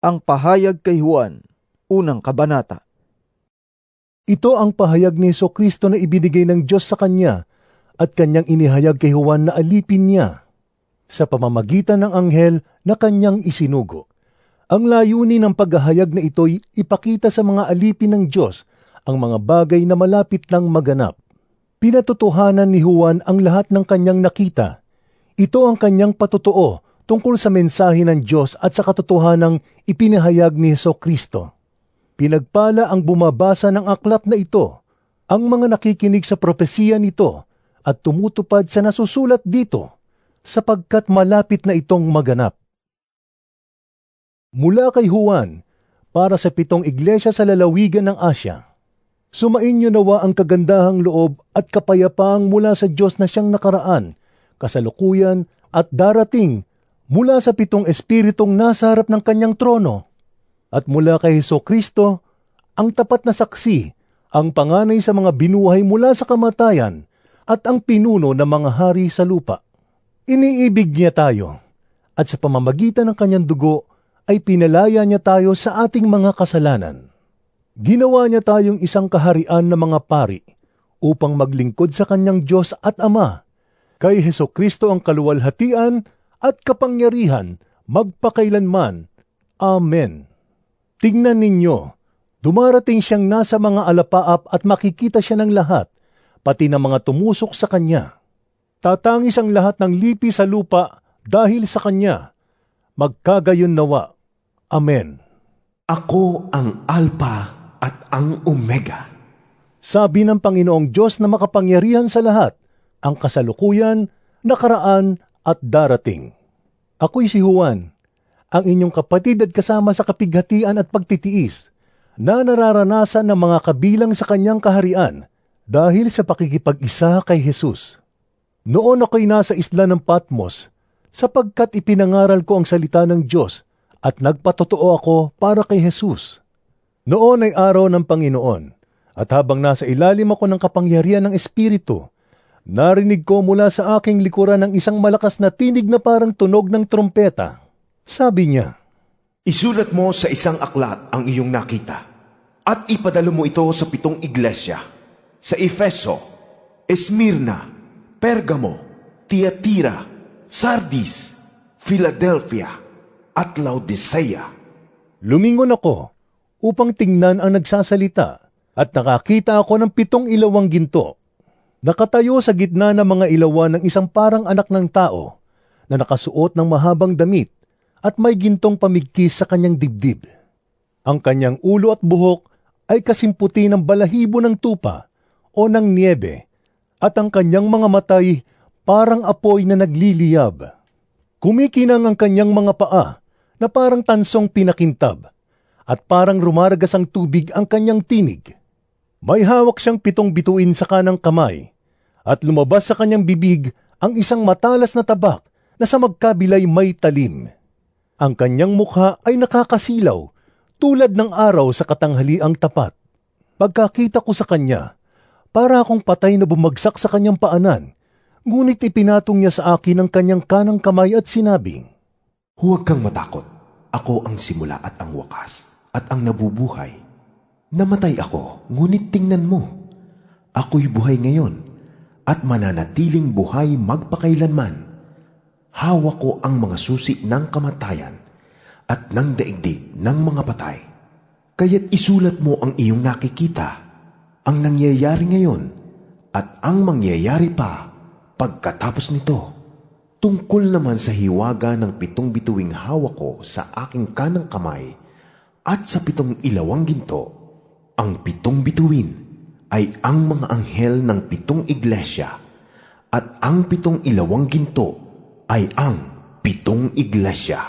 Ang pahayag kay Juan, unang kabanata. Ito ang pahayag ni Jesucristo na ibinigay ng Diyos sa Kanya at Kanyang inihayag kay Juan na alipin niya sa pamamagitan ng anghel na Kanyang isinugo. Ang layunin ng paghahayag na ito'y ipakita sa mga alipin ng Diyos ang mga bagay na malapit nang maganap. Pinatotohanan ni Juan ang lahat ng kanyang nakita. Ito ang kanyang patotoo tungkol sa mensahe ng Diyos at sa katotohanang ipinahayag ni Jesucristo. Pinagpala ang bumabasa ng aklat na ito, ang mga nakikinig sa propesiya nito at tumutupad sa nasusulat dito, sapagkat malapit na itong maganap. Mula kay Juan, para sa 7 iglesia sa lalawigan ng Asya. Sumainyo nawa ang kagandahang loob at kapayapaang mula sa Diyos na siyang nakaraan, kasalukuyan at darating mula sa 7 espiritong nasa harap ng kanyang trono, at mula kay Jesucristo, ang tapat na saksi, ang panganay sa mga binuhay mula sa kamatayan, at ang pinuno ng mga hari sa lupa. Iniibig niya tayo, at sa pamamagitan ng kanyang dugo ay pinalaya niya tayo sa ating mga kasalanan. Ginawa niya tayong isang kaharian ng mga pari upang maglingkod sa kanyang Diyos at Ama. Kay Jesucristo ang kaluwalhatian at kapangyarihan magpakailanman. Amen. Tingnan ninyo, dumarating siyang nasa mga alapaap at makikita siya ng lahat, pati ng mga tumusok sa kanya. Tatangis ang lahat ng lipi sa lupa dahil sa kanya. Magkagayon nawa. Amen. Ako ang Alpha at ang Omega. Sabi ng Panginoong Diyos na makapangyarihan sa lahat, ang kasalukuyan, nakaraan at darating. Ako'y si Juan, ang inyong kapatid at kasama sa kapighatian at pagtitiis, na nararanasan ng mga kabilang sa kanyang kaharian dahil sa pakikipag-isa kay Jesus. Noon ako'y nasa isla ng Patmos, sapagkat ipinangaral ko ang salita ng Diyos at nagpatotoo ako para kay Jesus. Noon ay araw ng Panginoon, at habang nasa ilalim ako ng kapangyarihan ng Espiritu, narinig ko mula sa aking likuran ng isang malakas na tinig na parang tunog ng trompeta. Sabi niya, Isulat mo sa isang aklat ang iyong nakita, at ipadalo mo ito sa 7 iglesia, sa Efeso, Esmirna, Pergamo, Tiatira, Sardis, Philadelphia, at Laodicea. Lumingon ako upang tingnan ang nagsasalita, at nakakita ako ng 7 ilawang ginto. Nakatayo sa gitna ng mga ilawan ng isang parang anak ng tao na nakasuot ng mahabang damit at may gintong pamigkis sa kanyang dibdib. Ang kanyang ulo at buhok ay kasimputi ng balahibo ng tupa o ng niebe, at ang kanyang mga matay parang apoy na nagliliyab. Kumikinang ang kanyang mga paa na parang tansong pinakintab, at parang rumaragas ang tubig ang kanyang tinig. May hawak siyang 7 bituin sa kanang kamay, at lumabas sa kanyang bibig ang isang matalas na tabak na sa magkabilay may talim. Ang kanyang mukha ay nakakasilaw, tulad ng araw sa katanghaliang tapat. Pagkakita ko sa kanya, para akong patay na bumagsak sa kanyang paanan, ngunit ipinatong niya sa akin ang kanyang kanang kamay at sinabing, Huwag kang matakot. Ako ang simula at ang wakas, at ang nabubuhay. Namatay ako, ngunit tingnan mo. Ako'y buhay ngayon, at mananatiling buhay magpakailanman. Hawak ko ang mga susi ng kamatayan, at ng daigdig ng mga patay. Kaya't isulat mo ang iyong nakikita, ang nangyayari ngayon, at ang mangyayari pa pagkatapos nito. Tungkol naman sa hiwaga ng 7 bituing hawak ko sa aking kanang kamay at sa 7 ilawang ginto, ang 7 bituin ay ang mga anghel ng 7 iglesia, at ang 7 ilawang ginto ay ang 7 iglesia.